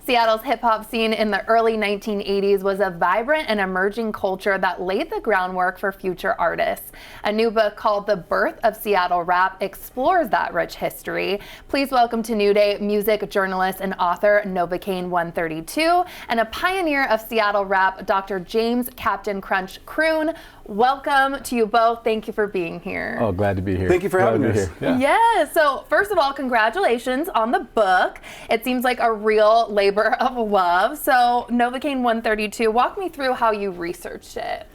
Seattle's hip-hop scene in the early 1980s was a vibrant and emerging culture that laid the groundwork for future artists. A new book called The Birth of Seattle Rap explores that rich history. Please welcome to New Day music journalist and author Novocaine 132 and a pioneer of Seattle rap, Dr. James Captain Crunch Croone. Welcome to you both. Thank you for being here. Oh, glad to be here. Thank you for having me here. Yeah. So first of all, congratulations on the book. It seems like a real labor of love. So Novocaine 132, walk me through how you researched it.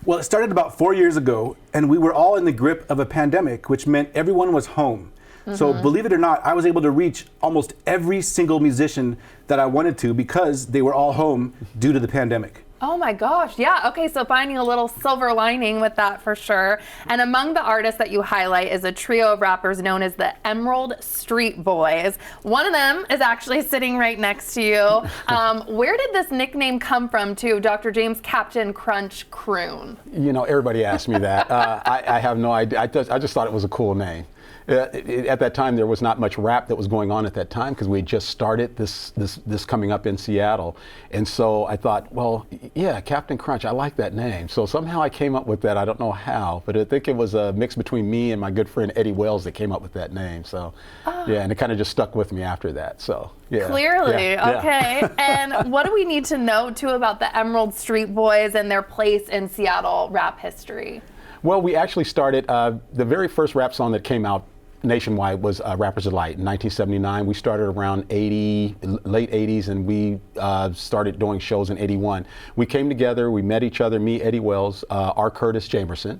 Well, it started about 4 years ago, and we were all in the grip of a pandemic, which meant everyone was home. So believe it or not, I was able to reach almost every single musician that I wanted to because they were all home due to the pandemic. Oh my gosh, yeah. Okay, so finding a little silver lining with that for sure. And among the artists that you highlight is a trio of rappers known as the Emerald Street Boys. One of them is actually sitting right next to you. Where did this nickname come from to Dr. James Captain Crunch Croone? You know, everybody asked me that. I have no idea. I just thought it was a cool name. At that time, there was not much rap that was going on at that time because we had just started this coming up in Seattle. And so I thought, well, yeah, Captain Crunch, I like that name. So somehow I came up with that. I don't know how, but I think it was a mix between me and my good friend Eddie Wells that came up with that name. So, yeah, and it kind of just stuck with me after that. So, yeah. Clearly, yeah, okay. Yeah. And what do we need to know, too, about the Emerald Street Boys and their place in Seattle rap history? Well, we actually started, the very first rap song that came out nationwide was Rapper's Delight in 1979. We started around late 80s, and we started doing shows in 81. We came together, we met each other, me, Eddie Wells, R. Curtis Jamerson,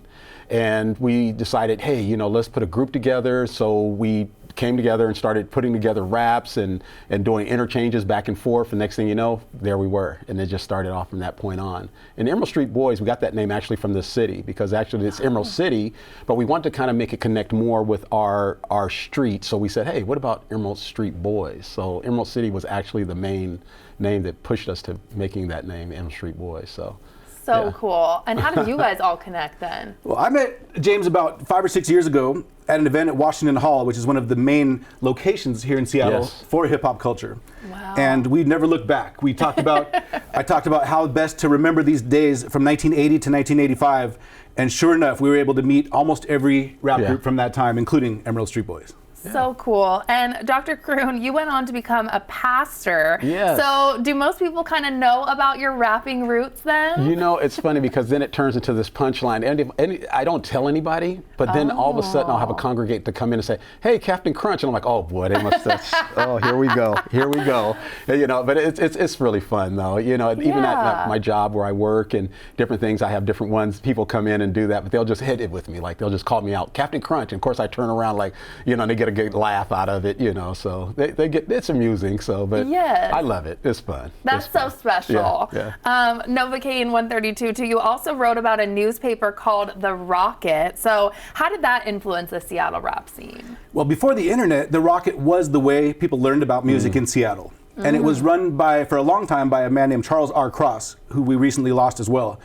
and we decided, hey, you know, let's put a group together. So we came together and started putting together raps and doing interchanges back and forth. And next thing you know, there we were. And it just started off from that point on. And Emerald Street Boys, we got that name actually from the city because actually it's Emerald City, but we wanted to kind of make it connect more with our street. So we said, hey, what about Emerald Street Boys? So Emerald City was actually the main name that pushed us to making that name, Emerald Street Boys. So yeah. Cool. And how did you guys all connect then? Well, I met James about 5 or 6 years ago at an event at Washington Hall, which is one of the main locations here in Seattle for hip hop culture. Wow. And we never looked back. We talked about, I talked about how best to remember these days from 1980 to 1985. And sure enough, we were able to meet almost every rap group from that time, including Emerald Street Boys. So cool. And Dr. Croone, you went on to become a pastor. Yes. So do most people kind of know about your rapping roots then? You know, it's funny because then it turns into this punchline. And I don't tell anybody, but then all of a sudden I'll have a congregate to come in and say, hey, Captain Crunch. And I'm like, oh boy, they must have, oh, here we go. And, you know, but it's really fun though. You know, even at my job where I work and different things, I have different ones. People come in and do that, but they'll just hit it with me. Like they'll just call me out, Captain Crunch. And of course I turn around like, you know, and they get a good laugh out of it, you know, so they get, it's amusing, so, but I love it. It's fun. That's so special. Novocaine 132 too, you also wrote about a newspaper called The Rocket. So how did that influence the Seattle rap scene? Well, before the internet, The Rocket was the way people learned about music in Seattle. And it was run for a long time by a man named Charles R. Cross, who we recently lost as well.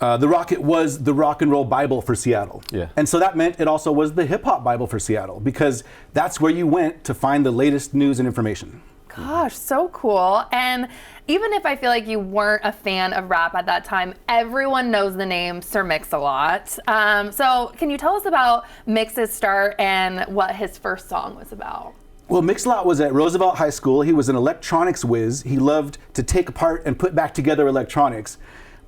The Rocket was the rock and roll Bible for Seattle. And so that meant it also was the hip hop Bible for Seattle because that's where you went to find the latest news and information. Gosh, so cool. And even if I feel like you weren't a fan of rap at that time, everyone knows the name Sir Mix-a-Lot. So can you tell us about Mix's start and what his first song was about? Well, Mix-a-Lot was at Roosevelt High School. He was an electronics whiz. He loved to take apart and put back together electronics.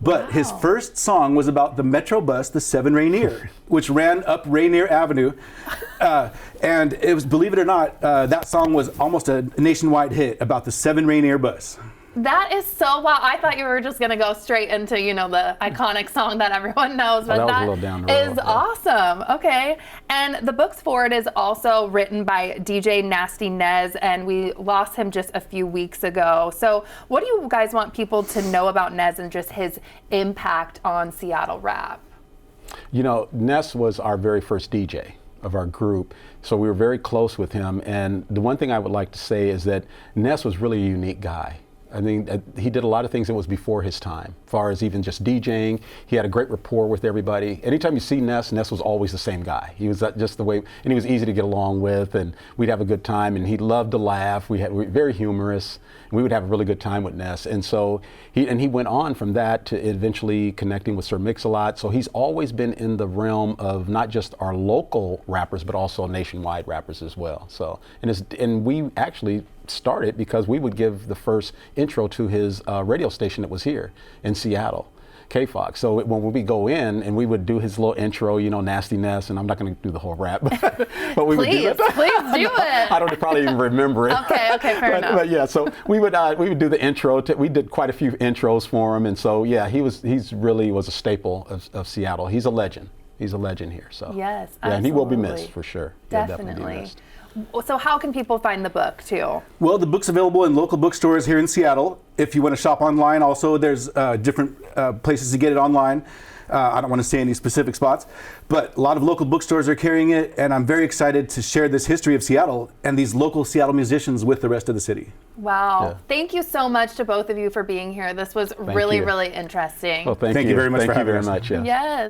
But his first song was about the Metro bus, the 7 Rainier, which ran up Rainier Avenue. And it was, believe it or not, that song was almost a nationwide hit about the 7 Rainier bus. That is so wow. I thought you were just going to go straight into, you know, the iconic song that everyone knows. But that was a little down the road, is awesome. Okay. And the book's forward is also written by DJ Nasty Nez, and we lost him just a few weeks ago. So what do you guys want people to know about Nez and just his impact on Seattle rap? You know, Nez was our very first DJ of our group, so we were very close with him. And the one thing I would like to say is that Nez was really a unique guy. I mean, he did a lot of things that was before his time, as far as even just DJing. He had a great rapport with everybody. Anytime you see Ness was always the same guy. He was just the way, and he was easy to get along with, and we'd have a good time, and he loved to laugh. We were very humorous, and we would have a really good time with Ness. And so he went on from that to eventually connecting with Sir Mix-a-Lot. So he's always been in the realm of not just our local rappers, but also nationwide rappers as well. So, and we actually started because we would give the first intro to his radio station that was here in Seattle, KFOX. So when we go in and we would do his little intro, you know, Nasty Ness, and I'm not going to do the whole rap, but we would do that. Please do it. I don't probably even remember it. Okay, fair enough. But yeah, so we would do the intro. We did quite a few intros for him, and so yeah, he's really was a staple of Seattle. He's a legend. He's a legend here. So yes, yeah, and he will be absolutely. missed for sure. He'll definitely be Definitely. missed. So how can people find the book too? Well, the book's available in local bookstores here in Seattle. If you want to shop online, also there's different places to get it online. I don't want to say any specific spots, but a lot of local bookstores are carrying it, and I'm very excited to share this history of Seattle and these local Seattle musicians with the rest of the city. Wow. Yeah. Thank you so much to both of you for being here. This was really, you. really interesting. Well, thank Thank you very much for Thank you having very us. much. Yeah. Yes.